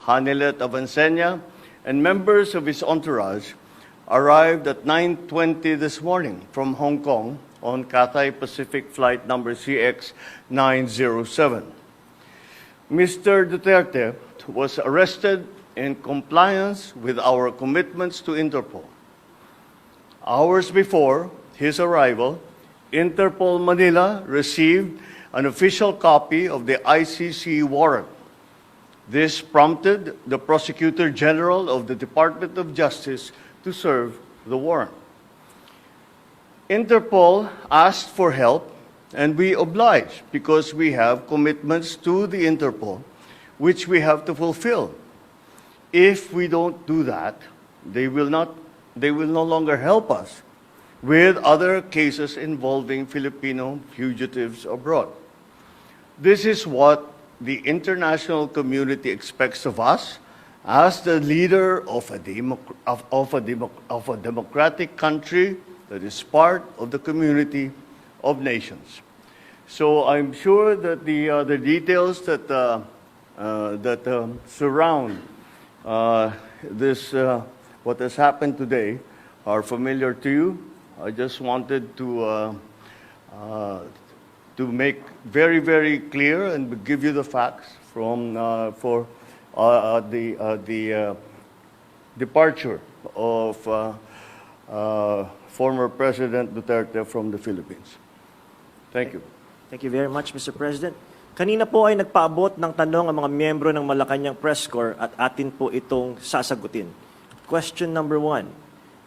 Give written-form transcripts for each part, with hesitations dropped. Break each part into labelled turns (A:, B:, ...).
A: Hanilet Avancenia, and members of his entourage arrived at 9:20 this morning from Hong Kong on Cathay Pacific flight number CX-907. Mr. Duterte was arrested in compliance with our commitments to Interpol. Hours before his arrival, Interpol Manila received an official copy of the ICC warrant. This prompted the Prosecutor General of the Department of Justice to serve the warrant. Interpol asked for help, and we obliged because we have commitments to the Interpol, which we have to fulfill. If we don't do that, they will no longer help us with other cases involving Filipino fugitives abroad. This is what the international community expects of us as the leader of a democratic country that is part of the community of nations. So I'm sure that the details that surround this what has happened today are familiar to you. I just wanted to make very, very clear and give you the facts from for the departure of former President Duterte from the Philippines. Thank you.
B: Thank you very much, Mr. President. Kanina po ay nagpaabot ng tanong ang mga miyembro ng Malacanang Press Corps at atin po itong sasagutin. Question number 1.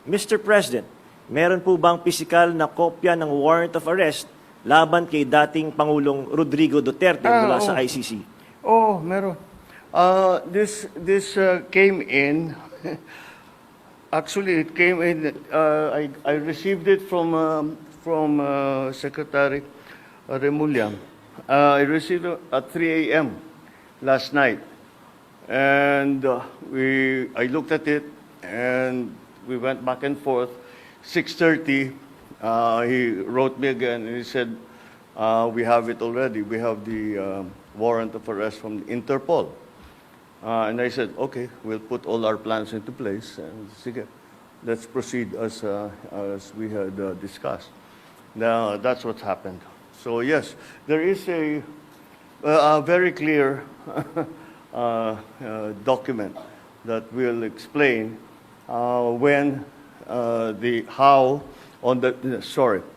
B: Mr. President, meron po bang pisikal na kopya ng warrant of arrest laban kay dating Pangulong Rodrigo Duterte mula sa ICC?
A: Oh, meron. This came in. Actually, it came in. I received it from Secretary Remulla. I received it at 3 a.m. last night, and I looked at it, and we went back and forth. 6:30, he wrote me again, and he said, "We have it already. We have the warrant of arrest from Interpol." And I said, "Okay, we'll put all our plans into place, and sige, let's proceed as we had discussed." Now that's what's happened. So yes, there is a very clear document that will explain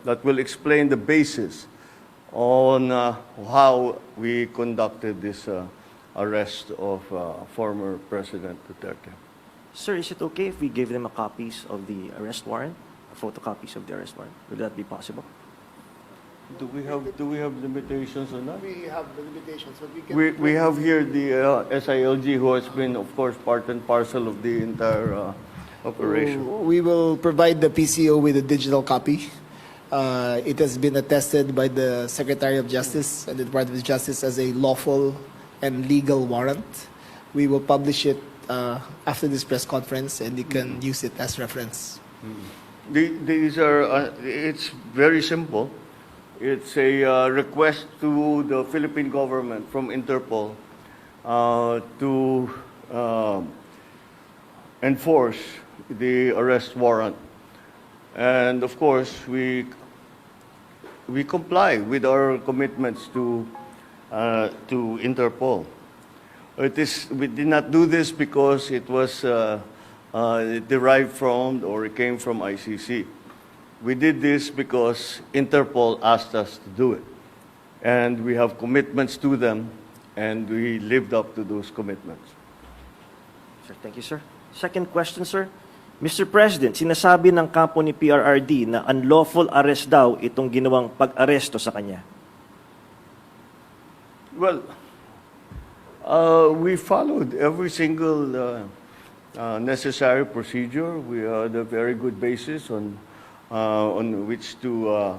A: that will explain the basis on how we conducted this arrest of former President Duterte.
B: Sir, is it okay if we give them a copies of the arrest warrant, photocopies of the arrest warrant? Would that be possible?
A: Do we have limitations on that?
C: We have the limitations, but
A: We have here the SILG, who has been, of course, part and parcel of the entire operation.
C: We will provide the PCO with a digital copy. It has been attested by the Secretary of Justice and the Department of Justice as a lawful and legal warrant. We will publish it after this press conference, and you can use it as reference.
A: These are, it's very simple. It's a request to the Philippine government from Interpol to enforce the arrest warrant. And of course, we comply with our commitments to Interpol. We did not do this because it was derived from or it came from ICC. We did this because Interpol asked us to do it. And we have commitments to them, and we lived up to those commitments.
B: Sir, thank you, sir. Second question, sir. Mr. President, sinasabi ng kampo ni prrd na unlawful arrest daw itong ginawang pag-aresto sa kanya.
A: Well, we followed every single necessary procedure. We had a very good basis on which to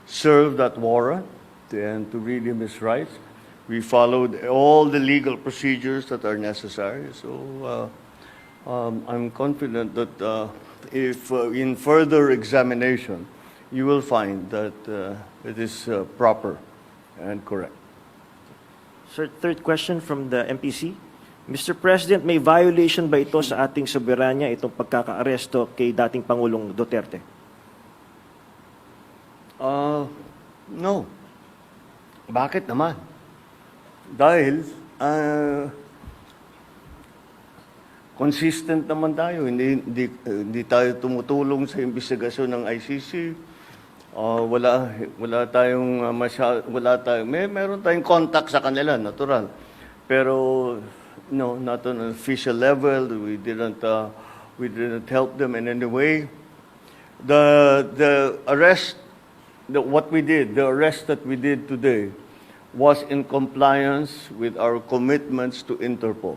A: serve that warrant and to read him his rights. We followed all the legal procedures that are necessary. So I'm confident that if in further examination, you will find that it is proper and correct.
B: Sir, third question from the MPC. Mr. President, may violation ba ito sa ating soberanya, itong pagkakaaresto kay dating Pangulong Duterte?
A: No. Bakit naman? Dahil consistent naman tayo. Hindi tayo tumutulong sa investigasyon ng ICC. Wala tayong meron tayong contact sa kanila, natural. Pero no, not on an official level. We didn't help them in any way. The arrest, the arrest that we did today was in compliance with our commitments to Interpol.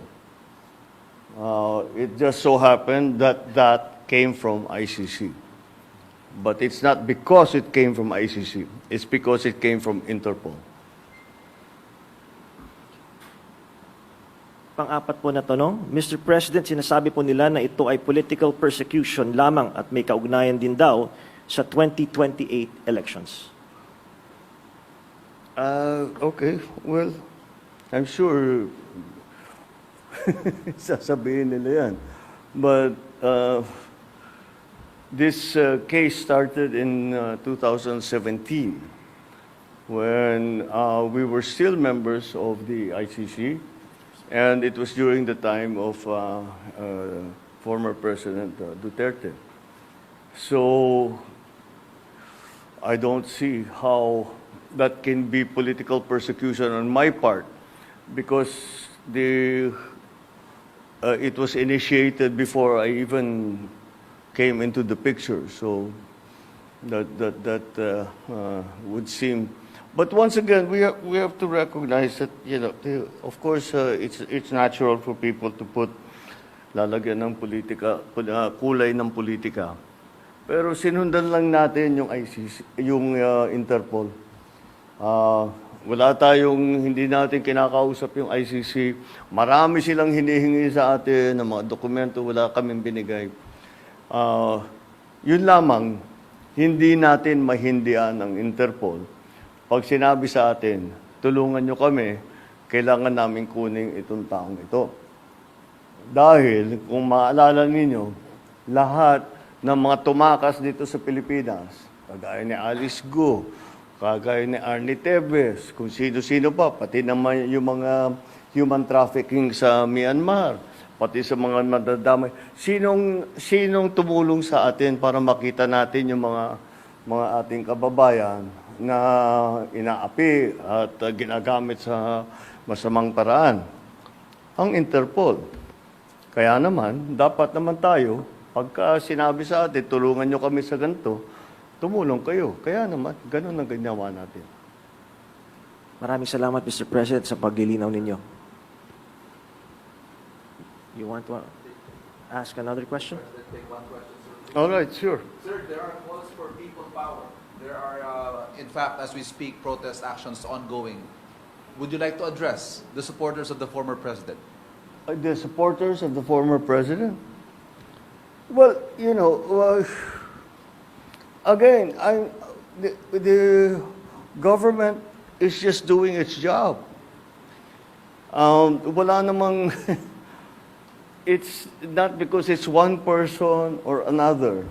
A: It just so happened that came from ICC. But it's not because it came from ICC. It's because it came from Interpol.
B: Pang-apat po na tanong, Mr. President, sinasabi po nila na ito ay political persecution lamang at may kaugnayan din daw sa 2028 elections.
A: Okay, well, I'm sure sasabihin nila yan. But this case started in 2017 when we were still members of the ICC. And it was during the time of former President Duterte. So I don't see how that can be political persecution on my part, because it was initiated before I even came into the picture. So that would seem. But once again, we have to recognize that, you know, of course, it's natural for people to lalagyan ng politika, kulay ng politika. Pero sinundan lang natin yung ICC, yung Interpol. Hindi natin kinakausap yung ICC. Marami silang hinihingi sa atin ng mga dokumento, wala kaming binigay. Yun lamang, hindi natin mahindian ang Interpol. Pag sinabi sa atin, tulungan nyo kami, kailangan namin kunin itong taong ito. Dahil, kung maalala ninyo, lahat ng mga tumakas dito sa Pilipinas, kagaya ni Alice Go, kagaya ni Arnie Tevez, kung sino-sino pa, pati naman yung mga human trafficking sa Myanmar, pati sa mga madadamay, sinong tumulong sa atin para makita natin yung mga ating kababayan na inaapi at ginagamit sa masamang paraan? Ang Interpol. Kaya naman, dapat naman tayo, pagka sinabi sa atin, tulungan nyo kami sa ganito, tumulong kayo. Kaya naman, ganun ang ginawa natin.
B: Maraming salamat, Mr. President, sa paglilinaw ninyo. You want to ask another question?
D: Take one question, sir.
A: All right, sure.
D: Sir, there are calls for people power. There are, in fact, as we speak, protest actions ongoing. Would you like to address the supporters of the former president?
A: The supporters of the former president? Well, you know, again, the government is just doing its job. Wala namang, it's not because it's one person or another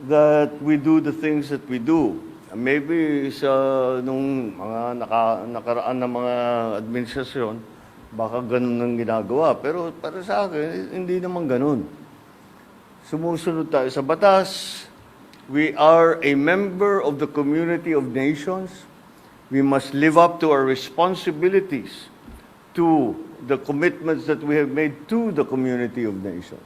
A: that we do the things that we do. Maybe sa nung mga nakaraan na mga administrasyon, baka ganun ang ginagawa. Pero para sa akin, hindi naman ganun. Sumusunod tayo sa batas. We are a member of the community of nations. We must live up to our responsibilities, to the commitments that we have made to the community of nations.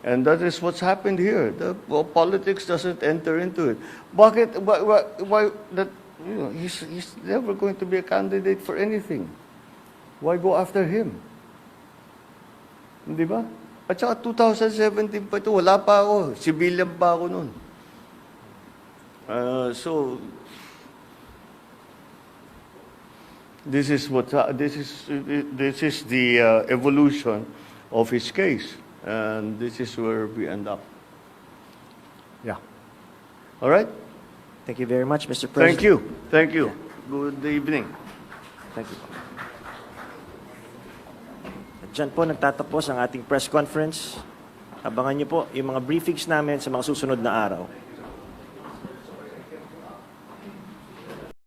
A: And that is what's happened here. Politics doesn't enter into it. Bakit? Why that? You know, he's never going to be a candidate for anything. Why go after him? Di ba? At saka 2017 pa ito, wala pa ako. Civilian pa ako noon. So this is the evolution of his case. And this is where we end up. Yeah. All right?
B: Thank you very much, Mr. President.
A: Thank you. Thank you. Good evening.
B: Thank you. Diyan po nagtatapos ang ating press conference. Abangan niyo po yung mga briefings namin sa mga susunod na araw.